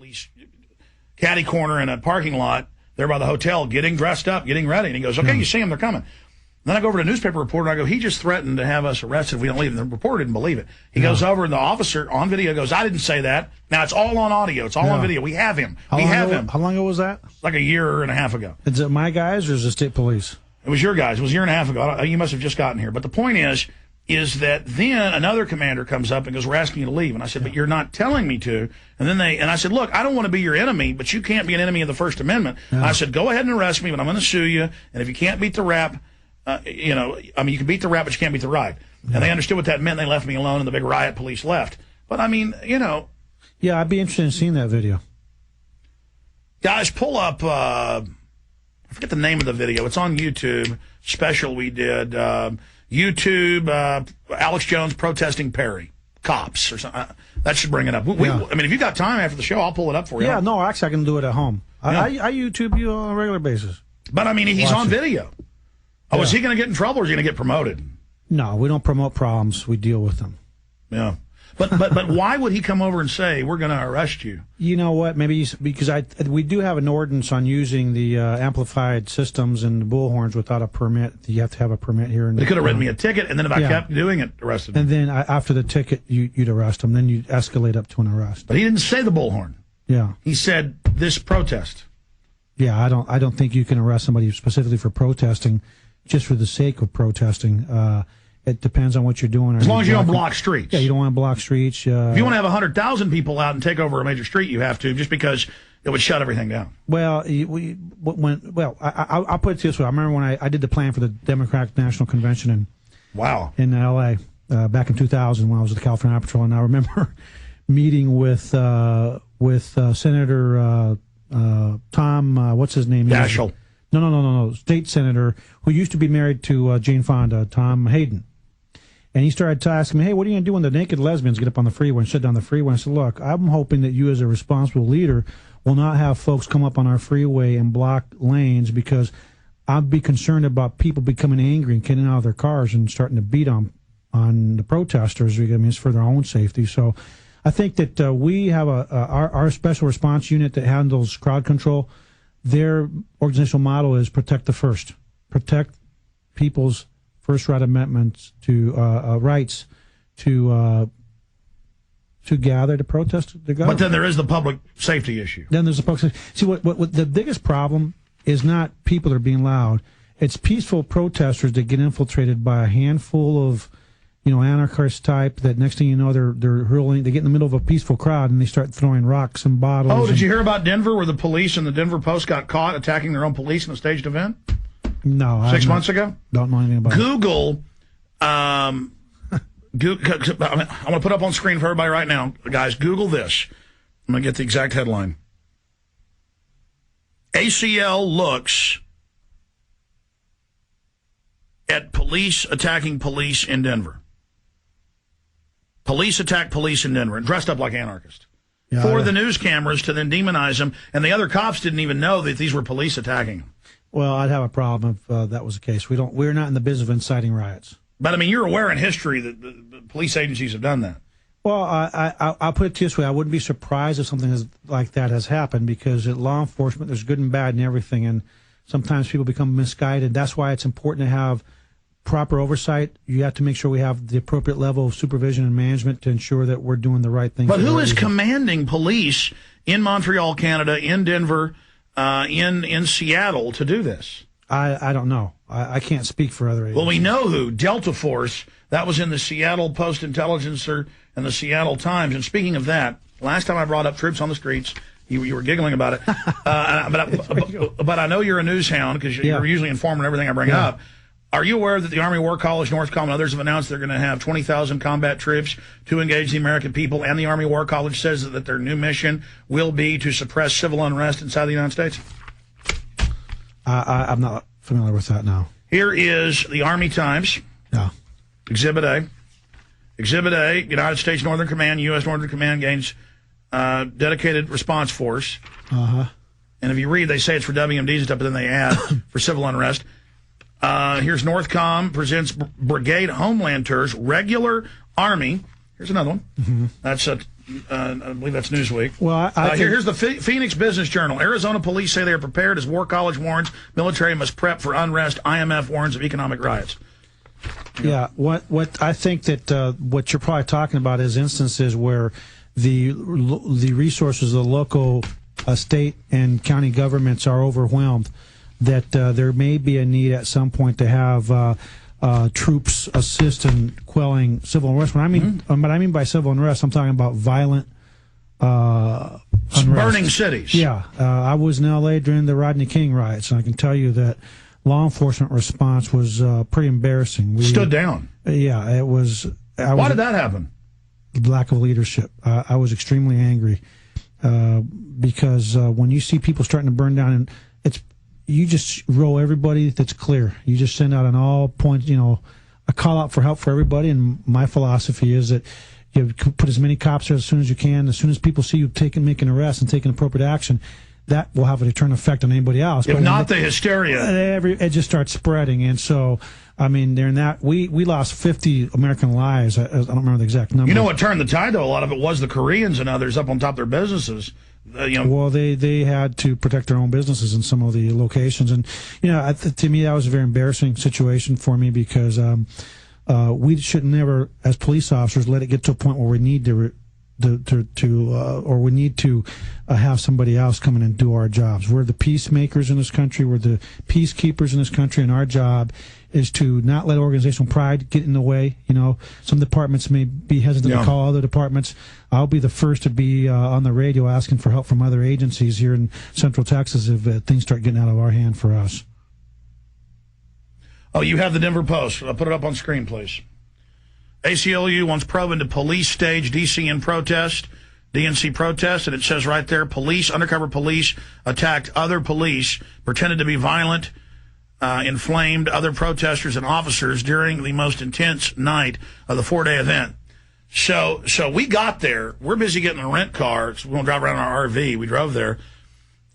police caddy corner in a parking lot there by the hotel, getting dressed up, getting ready. And he goes, okay, you see them, they're coming. Then I go over to a newspaper reporter, and I go, he just threatened to have us arrested if we don't leave. And the reporter didn't believe it. He goes over, and the officer on video goes, I didn't say that. Now, it's all on audio. It's all on video. We have him. We have him. How long ago was that? Like a year and a half ago. Is it my guys or is it state police? It was your guys. It was a year and a half ago. You must have just gotten here. But the point is that then another commander comes up and goes, we're asking you to leave. And I said, but you're not telling me to. And I said, look, I don't want to be your enemy, but you can't be an enemy of the First Amendment. Yeah. I said, go ahead and arrest me, but I'm going to sue you. And if you can't beat the rap, you can beat the rap, but you can't beat the right. Yeah. And they understood what that meant. They left me alone, and the big riot police left. But, Yeah, I'd be interested in seeing that video. Guys, pull up, I forget the name of the video. It's on YouTube, special we did. YouTube, Alex Jones protesting Perry, cops, or something. That should bring it up. If you got time after the show, I'll pull it up for you. Yeah, no, actually, I can do it at home. Yeah. I YouTube you on a regular basis. But, he's on video. Oh, is he going to get in trouble, or is he going to get promoted? No, we don't promote problems. We deal with them. Yeah. But why would he come over and say, we're going to arrest you? You know what? Maybe because we do have an ordinance on using the amplified systems and the bullhorns without a permit. You have to have a permit here. They could have written me a ticket, and then if I kept doing it, arrested me. And then after the ticket, you'd arrest him. Then you'd escalate up to an arrest. But he didn't say the bullhorn. Yeah. He said this protest. Yeah, I don't think you can arrest somebody specifically for protesting just for the sake of protesting. It depends on what you're doing. As long as you don't block streets. Yeah, you don't want to block streets. If you want to have 100,000 people out and take over a major street, you have to, just because it would shut everything down. Well, I'll put it this way. I remember when I did the plan for the Democratic National Convention in L.A. Back in 2000 when I was at the California Highway Patrol, and I remember meeting with Senator Tom, what's his name? Daschle. No. State senator who used to be married to Jane Fonda, Tom Hayden. And he started asking me, hey, what are you going to do when the naked lesbians get up on the freeway and shut down the freeway? And I said, look, I'm hoping that you as a responsible leader will not have folks come up on our freeway and block lanes, because I'd be concerned about people becoming angry and getting out of their cars and starting to beat on the protesters. It's for their own safety. So I think that we have our special response unit that handles crowd control. Their organizational model is protect the first. Protect people's First Right Amendments to rights to gather, to protest the government. But then there is the public safety issue. Then there's the public safety. See, what the biggest problem is not people that are being loud. It's peaceful protesters that get infiltrated by a handful of anarchist type that next thing you know they're hurling. They get in the middle of a peaceful crowd and they start throwing rocks and bottles. Oh, did you hear about Denver, where the police and the Denver Post got caught attacking their own police in a staged event? No, 6 months ago. Don't know anything about Google. I'm going to put up on screen for everybody right now, guys. Google this. I'm going to get the exact headline. ACL looks at police attacking police in Denver. Police attack police in Denver, dressed up like anarchists. Yeah, for the news cameras to then demonize them, and the other cops didn't even know that these were police attacking them. Well, I'd have a problem if that was the case. We're not in the business of inciting riots. But, you're aware in history that the police agencies have done that. Well, I'll put it this way. I wouldn't be surprised if something like that has happened, because at law enforcement, there's good and bad and everything, and sometimes people become misguided. That's why it's important to have proper oversight. You have to make sure we have the appropriate level of supervision and management to ensure that we're doing the right thing. But who is commanding police in Montreal, Canada, in Denver, in Seattle to do this? I don't know. I can't speak for other agencies. Well, we know who. Delta Force. That was in the Seattle Post-Intelligencer and the Seattle Times. And speaking of that, last time I brought up troops on the streets, you were giggling about it. But I know you're a news hound, because you're usually informed on everything I bring up. Are you aware that the Army War College, Northcom, and others have announced they're going to have 20,000 combat troops to engage the American people, and the Army War College says that their new mission will be to suppress civil unrest inside the United States? I'm not familiar with that now. Here is the Army Times. Yeah. Exhibit A. Exhibit A, United States Northern Command, U.S. Northern Command gains dedicated response force. Uh-huh. And if you read, they say it's for WMDs and stuff, but then they add for civil unrest. Here's Northcom presents Brigade Homeland Tours, regular Army. Here's another one. Mm-hmm. That's I believe that's Newsweek. Well, here's the Phoenix Business Journal. Arizona police say they are prepared as War College warns military must prep for unrest. IMF warns of economic riots. Yeah, what I think that what you're probably talking about is instances where the resources of the local state and county governments are overwhelmed, that there may be a need at some point to have troops assist in quelling civil unrest. What I mean by civil unrest, I'm talking about violent unrest. Burning cities. Yeah, I was in L.A. during the Rodney King riots, and I can tell you that law enforcement response was pretty embarrassing. We stood down. Yeah, it was. Why did that happen? Lack of leadership. I was extremely angry because when you see people starting to burn down, and you just roll everybody that's clear. You just send out an all points, a call out for help for everybody. And my philosophy is that you put as many cops there as soon as you can. As soon as people see you making arrests and taking appropriate action, that will have a deterrent effect on anybody else. If not the hysteria. It just starts spreading. And so, I mean, during that, we lost 50 American lives. I don't remember the exact number. You know what turned the tide, though? A lot of it was the Koreans and others up on top of their businesses. Well, they had to protect their own businesses in some of the locations. And, to me, that was a very embarrassing situation for me because we should never, as police officers, let it get to a point where we need to have somebody else come in and do our jobs. We're the peacemakers in this country. We're the peacekeepers in this country, and our job is to not let organizational pride get in the way. Some departments may be hesitant to call other departments. I'll be the first to be on the radio asking for help from other agencies here in Central Texas if things start getting out of our hand for us. Oh, you have the Denver Post. I'll put it up on screen, please. ACLU wants probe into police stage DNC protest, and it says right there, undercover police attacked other police, pretended to be violent, inflamed other protesters and officers during the most intense night of the 4-day event. So we got there. We're busy getting a rent car. So we're going to drive around in our RV. We drove there.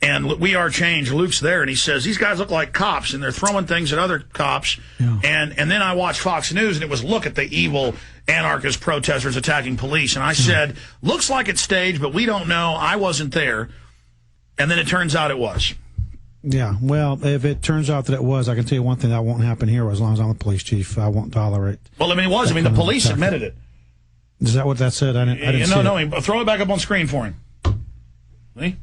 And We Are Change, Luke's there, and he says, these guys look like cops, and they're throwing things at other cops. Yeah. And then I watched Fox News, and it was, look at the evil anarchist protesters attacking police. And I said, looks like it's staged, but we don't know. I wasn't there. And then it turns out it was. Yeah, well, if it turns out that it was, I can tell you one thing, that won't happen here as long as I'm the police chief. I won't tolerate. Well, it was. The police admitted it. Is that what that said? I didn't see it. No, throw it back up on screen for him. See?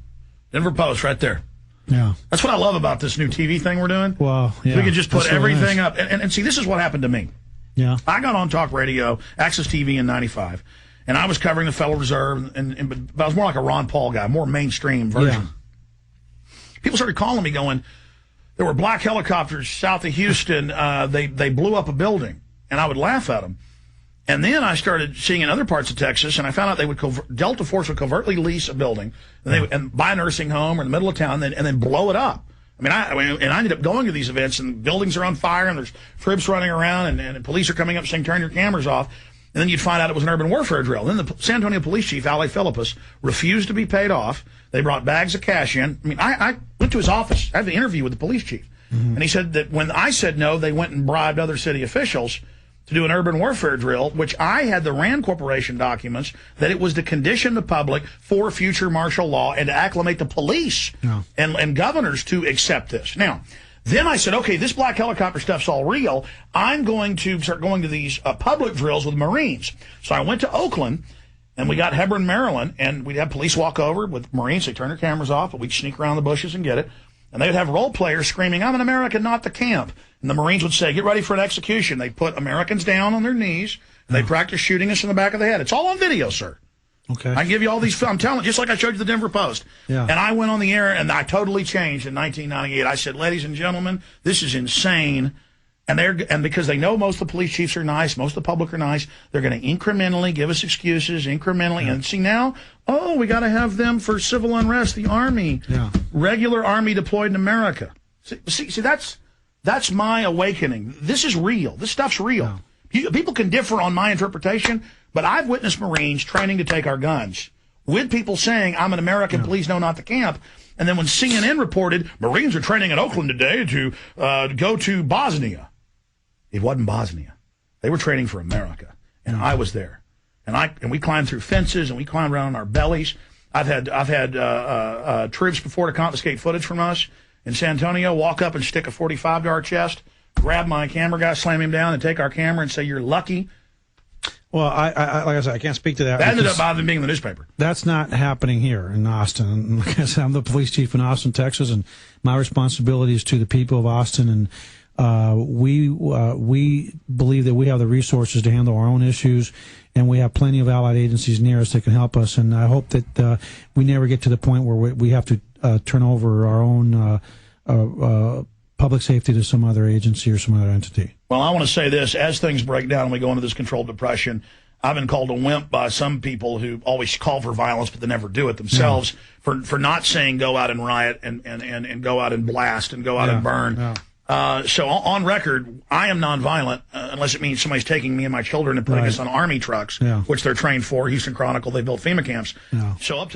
Denver Post right there. Yeah. That's what I love about this new TV thing we're doing. Well, yeah. We could just put everything up. And see, this is what happened to me. Yeah. I got on talk radio, Access TV in 95, and I was covering the Federal Reserve, but I was more like a Ron Paul guy, more mainstream version. Yeah. People started calling me going, there were black helicopters south of Houston. They blew up a building, and I would laugh at them. And then I started seeing in other parts of Texas, and I found out Delta Force would covertly lease a building and buy a nursing home or in the middle of town and then blow it up. I ended up going to these events, and buildings are on fire, and there's troops running around, and police are coming up saying, turn your cameras off. And then you'd find out it was an urban warfare drill. Then the San Antonio police chief, Ale Philippus, refused to be paid off. They brought bags of cash in. I went to his office. I had an interview with the police chief. Mm-hmm. And he said that when I said no, they went and bribed other city officials to do an urban warfare drill, which I had the Rand Corporation documents that it was to condition the public for future martial law and to acclimate the police and governors to accept this. Now, then I said, okay, this black helicopter stuff's all real. I'm going to start going to these public drills with Marines. So I went to Oakland, and we got Hebron, Maryland, and we'd have police walk over with Marines. They turn their cameras off, but we'd sneak around the bushes and get it. And they would have role players screaming, I'm an American, not the camp. And the Marines would say, get ready for an execution. They put Americans down on their knees, and they practice shooting us in the back of the head. It's all on video, sir. Okay. I can give you all these. I'm telling you, just like I showed you the Denver Post. Yeah. And I went on the air, and I totally changed in 1998. I said, ladies and gentlemen, this is insane. And because they know most of the police chiefs are nice, most of the public are nice, they're going to incrementally give us excuses, incrementally. Yeah. And see now, we got to have them for civil unrest, the Army, regular Army deployed in America. See, that's my awakening. This is real. This stuff's real. Yeah. People can differ on my interpretation, but I've witnessed Marines training to take our guns with people saying, I'm an American, please no, not the camp. And then when CNN reported, Marines are training in Oakland today to go to Bosnia. It wasn't Bosnia. They were training for America, and I was there. and we climb through fences and we climb around on our bellies. I've had troops before to confiscate footage from us in San Antonio, walk up and stick a 45 to our chest, grab my camera guy, slam him down, and take our camera and say, "You're lucky." Well, like I said, I can't speak to that. That ended up bothering being in the newspaper. That's not happening here in Austin. And like I said, I'm the police chief in Austin, Texas, and my responsibility is to the people of Austin. And we believe that we have the resources to handle our own issues, and we have plenty of allied agencies near us that can help us. And I hope that we never get to the point where we have to turn over our own public safety to some other agency or some other entity. Well, I want to say this. As things break down and we go into this controlled depression, I've been called a wimp by some people who always call for violence, but they never do it themselves, for not saying go out and riot and go out and blast and go out and burn. Yeah. So on record, I am nonviolent unless it means somebody's taking me and my children and putting us on Army trucks, which they're trained for. Houston Chronicle, they built FEMA camps. So up to